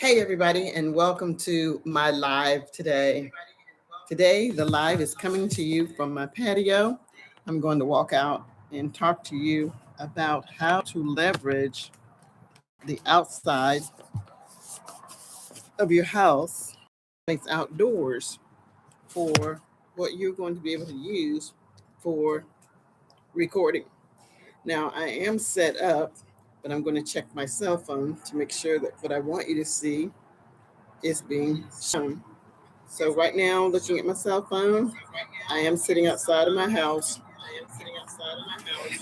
Hey, everybody, and welcome to my live today. Today, the live is coming to you from my patio. I'm going to walk out and talk to you about how to leverage the outside of your house, it's outdoors, for what you're going to be able to use for recording. Now, I am set up, but I'm going to check my cell phone to make sure that what I want you to see is being shown. So right now, looking at my cell phone, I am sitting outside of my house,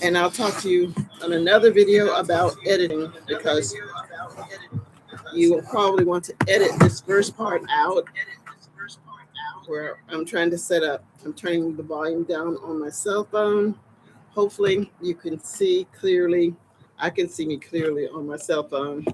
and I'll talk to you on another video about editing because you will probably want to edit this first part out where I'm trying to set up. I'm turning the volume down on my cell phone. Hopefully, you can see clearly. I can see me clearly on my cell phone,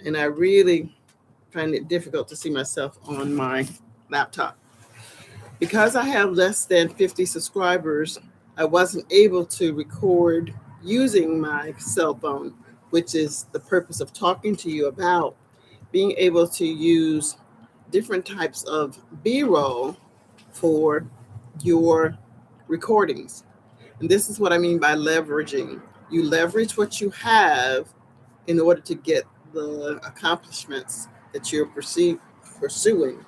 and I really find it difficult to see myself on my laptop. Because I have less than 50 subscribers, I wasn't able to record using my cell phone, which is the purpose of talking to you about being able to use different types of B roll for your recordings. And this is what I mean by leveraging. You leverage what you have in order to get the accomplishments that you're pursuing.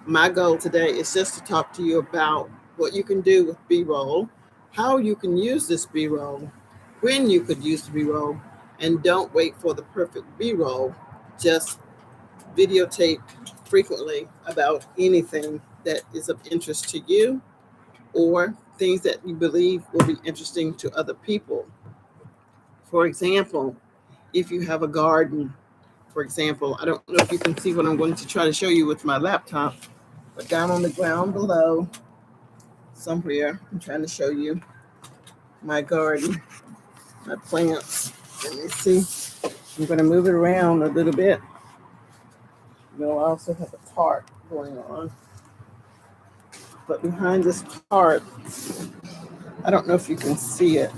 My goal today is just to talk to you about what you can do with B roll, how you can use this B roll, when you could use the B roll, and don't wait for the perfect B roll. Just videotape frequently about anything that is of interest to you or things that you believe will be interesting to other people. For example, if you have a garden, for example, I don't know if you can see what I'm going to try to show you with my laptop, but down on the ground below, somewhere, I'm trying to show you my garden, my plants. Let me see. I'm going to move it around a little bit. You'll also have a tarp going on. But behind this tarp, I don't know if you can see it,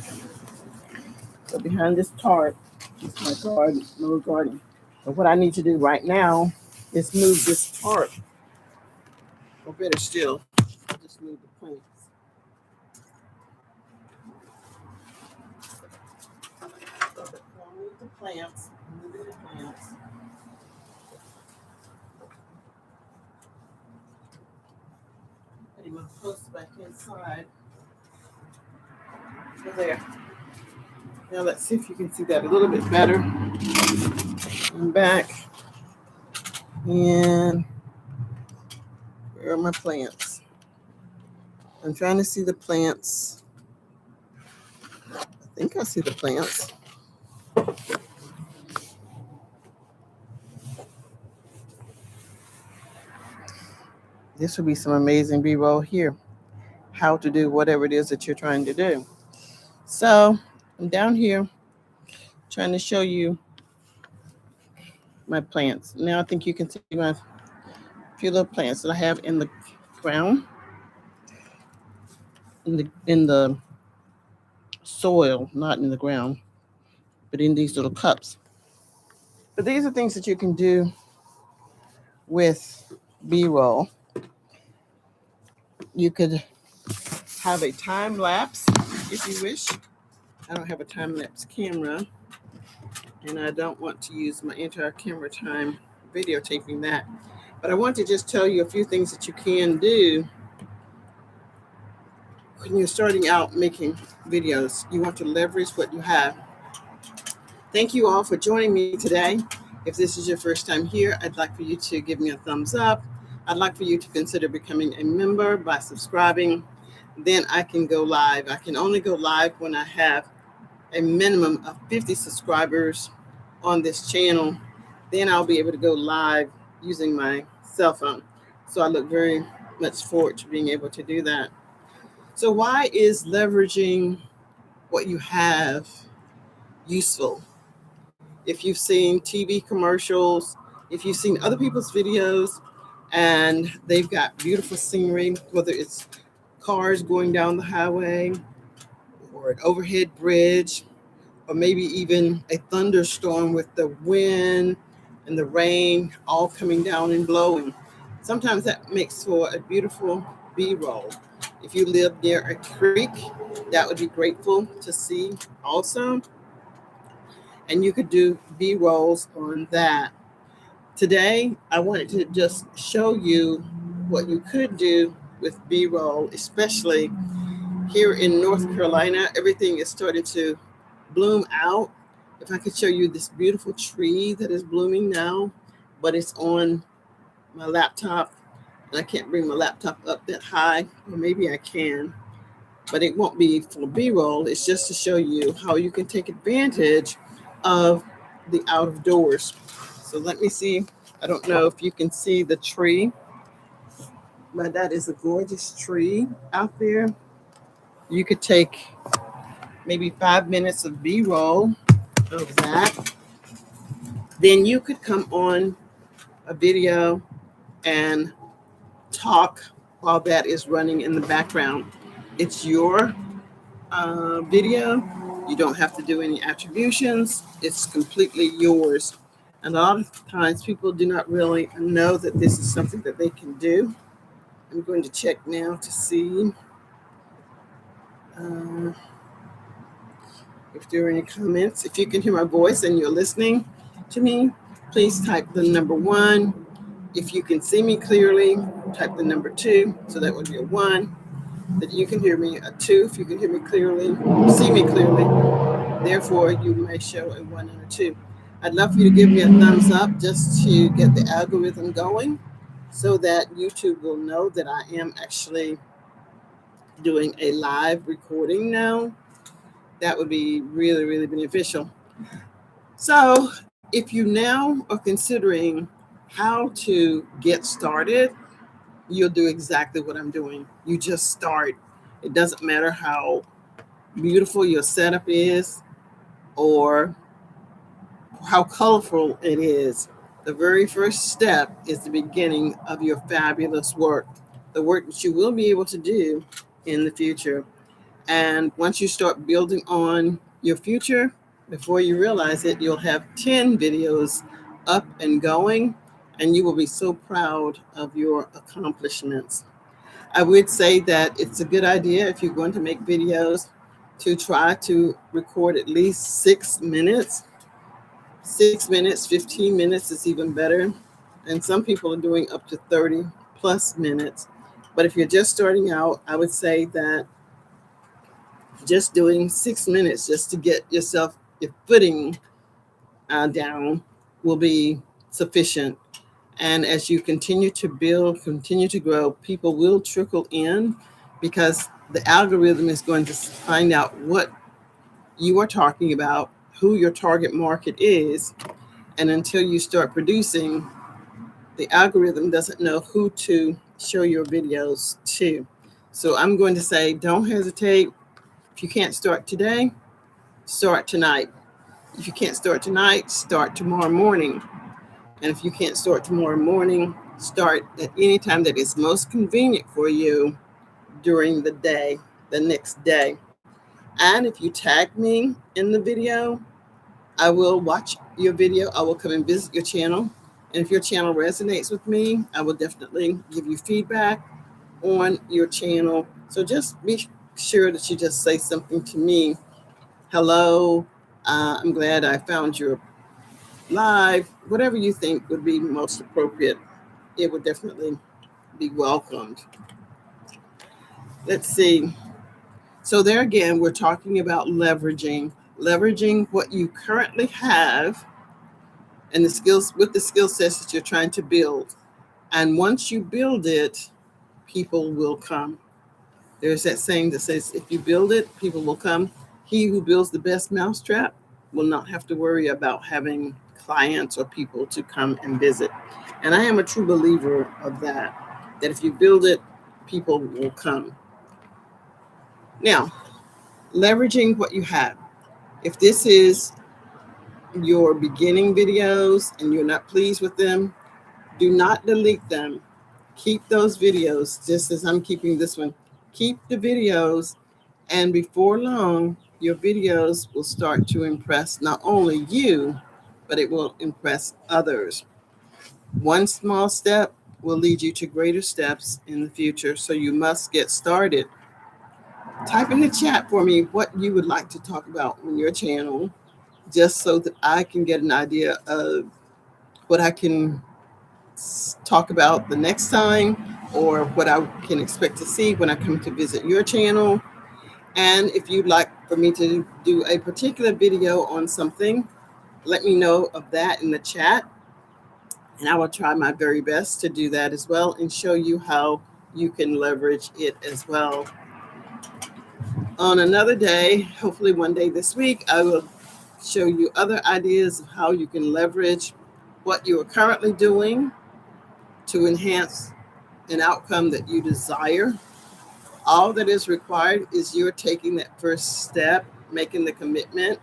but behind this tarp is my garden, little garden. But what I need to do right now is move this tarp, or better still, I'll just move the plants. So that I'll move the plants, moving the plants. Putting my post back inside. So there. Now let's see if you can see that a little bit better. I'm back. And where are my plants? I'm trying to see the plants. I think I see the plants. This would be some amazing B-roll here. How to do whatever it is that you're trying to do. So I'm down here trying to show you my plants. Now I think you can see my few little plants that I have in the ground, in the soil, not in the ground, but in these little cups. But these are things that you can do with B-roll. You could have a time lapse if you wish. I don't have a time lapse camera, and I don't want to use my entire camera time videotaping that. But I want to just tell you a few things that you can do when you're starting out making videos. You want to leverage what you have. Thank you all for joining me today. If this is your first time here, I'd like for you to give me a thumbs up. I'd like for you to consider becoming a member by subscribing. Then I can go live. I can only go live when I have a minimum of 50 subscribers on this channel. Then I'll be able to go live using my cell phone. So I look very much forward to being able to do that. So why is leveraging what you have useful? If you've seen TV commercials, if you've seen other people's videos and they've got beautiful scenery, whether it's cars going down the highway or an overhead bridge, or maybe even a thunderstorm with the wind and the rain all coming down and blowing. Sometimes that makes for a beautiful B-roll. If you live near a creek, that would be grateful to see also. And you could do B-rolls on that. Today, I wanted to just show you what you could do with B-roll, especially here in North Carolina. Everything is starting to bloom out. If I could show you this beautiful tree that is blooming now, but it's on my laptop, and I can't bring my laptop up that high, or maybe I can, but it won't be for B-roll. It's just to show you how you can take advantage of the out of doors. So let me see. I don't know if you can see the tree, but that is a gorgeous tree out there. You could take maybe 5 minutes of B-roll of that. Then you could come on a video and talk while that is running in the background. It's your video. You don't have to do any attributions. It's completely yours. And a lot of times people do not really know that this is something that they can do. I'm going to check now to see uh, if there are any comments. If you can hear my voice and you're listening to me, please type the number 1. If you can see me clearly, type the number 2. So that would be a 1. That you can hear me, a 2 if you can hear me clearly, see me clearly. Therefore, you may show a 1 and a 2. I'd love for you to give me a thumbs up just to get the algorithm going so that YouTube will know that I am actually doing a live recording now. That would be really, really beneficial. So, if you now are considering how to get started, you'll do exactly what I'm doing. You just start. It doesn't matter how beautiful your setup is or how colorful it is. The very first step is the beginning of your fabulous work, the work that you will be able to do in the future. And once you start building on your future, before you realize it, you'll have 10 videos up and going, and you will be so proud of your accomplishments. I would say that it's a good idea if you're going to make videos to try to record at least 6 minutes. 6 minutes, 15 minutes is even better. And some people are doing up to 30 plus minutes. But if you're just starting out, I would say that just doing 6 minutes just to get yourself your footing down will be sufficient. And as you continue to build, continue to grow, people will trickle in because the algorithm is going to find out what you are talking about, who your target market is. And until you start producing, the algorithm doesn't know who to show your videos to. So I'm going to say, don't hesitate. If you can't start today, start tonight. If you can't start tonight, start tomorrow morning. And if you can't start tomorrow morning, start at any time that is most convenient for you during the day, the next day. And if you tag me in the video, I will watch your video. I will come and visit your channel. And if your channel resonates with me, I will definitely give you feedback on your channel. So just be sure that you just say something to me. Hello, I'm glad I found your live. Whatever you think would be most appropriate, it would definitely be welcomed. Let's see. So there again, we're talking about leveraging what you currently have and the skills with the skill sets that you're trying to build. And once you build it, people will come. There's that saying that says, if you build it, people will come. He who builds the best mousetrap will not have to worry about having clients or people to come and visit. And I am a true believer of that, that if you build it, people will come. Now, leveraging what you have. If this is your beginning videos and you're not pleased with them, do not delete them. Keep those videos, just as I'm keeping this one. Keep the videos, and before long, your videos will start to impress not only you, but it will impress others. One small step will lead you to greater steps in the future, so you must get started. Type in the chat for me what you would like to talk about on your channel, just so that I can get an idea of what I can talk about the next time, or what I can expect to see when I come to visit your channel. And if you'd like for me to do a particular video on something, let me know of that in the chat, and I will try my very best to do that as well and show you how you can leverage it as well. On another day, hopefully one day this week, I will show you other ideas of how you can leverage what you are currently doing to enhance an outcome that you desire. All that is required is you're taking that first step, making the commitment.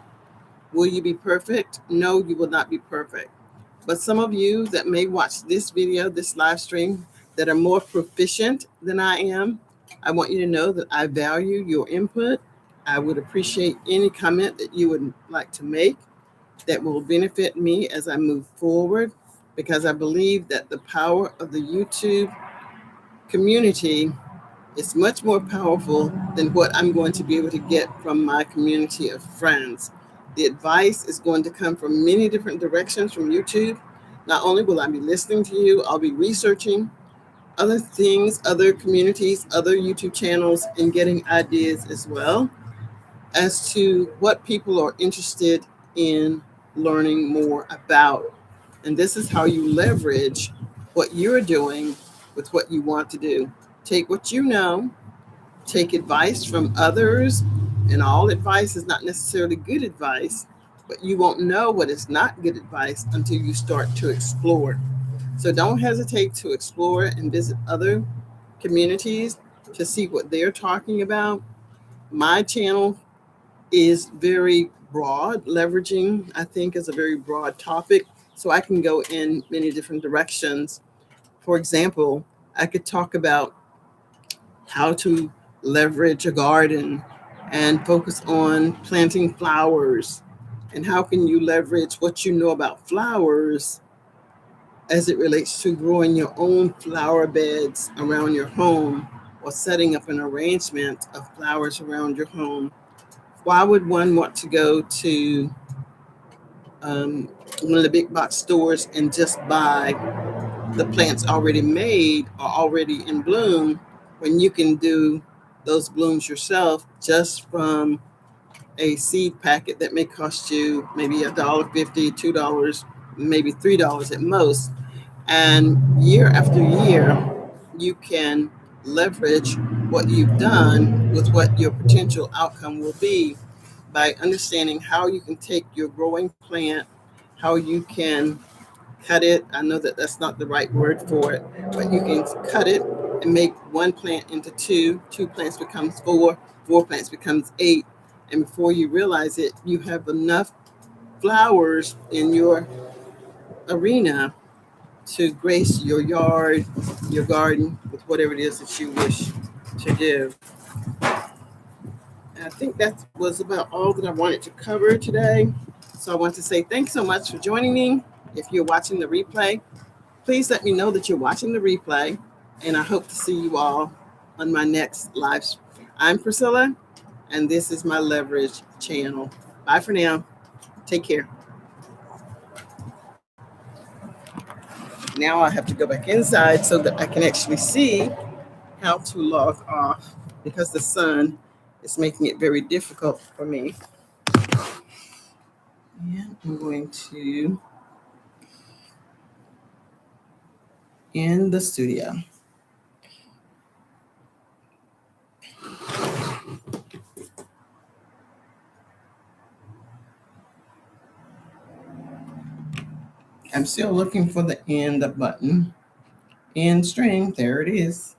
Will you be perfect? No, you will not be perfect. But some of you that may watch this video, this live stream, that are more proficient than I am, I want you to know that I value your input. I would appreciate any comment that you would like to make that will benefit me as I move forward, because I believe that the power of the YouTube community is much more powerful than what I'm going to be able to get from my community of friends. The advice is going to come from many different directions from YouTube. Not only will I be listening to you, I'll be researching other things, other communities, other YouTube channels, and getting ideas as well as to what people are interested in learning more about. And this is how you leverage what you're doing with what you want to do. Take what you know, take advice from others, and all advice is not necessarily good advice, but you won't know what is not good advice until you start to explore. So don't hesitate to explore and visit other communities to see what they're talking about. My channel is very broad. Leveraging, I think, is a very broad topic, so I can go in many different directions. For example, I could talk about how to leverage a garden and focus on planting flowers, and how can you leverage what you know about flowers as it relates to growing your own flower beds around your home, or setting up an arrangement of flowers around your home. Why would one want to go to um, one of the big box stores and just buy the plants already made or already in bloom, when you can do those blooms yourself just from a seed packet that may cost you maybe $1.50, $2, maybe $3 at most. And year after year, you can leverage what you've done with what your potential outcome will be by understanding how you can take your growing plant, how you can cut it. I know that that's not the right word for it, but you can cut it and make one plant into two. Two plants becomes four. Four plants becomes eight. And before you realize it, you have enough flowers in your arena to grace your yard, your garden, with whatever it is that you wish to do. And I think that was about all that I wanted to cover today. So I want to say thanks so much for joining me. If you're watching the replay, please let me know that you're watching the replay, and I hope to see you all on my next live. I'm Priscilla, and this is my Leverage channel. Bye for now. Take care. Now I have to go back inside so that I can actually see how to log off, because the sun is making it very difficult for me. And I'm going to end the studio. I'm still looking for the end button. End string. There it is.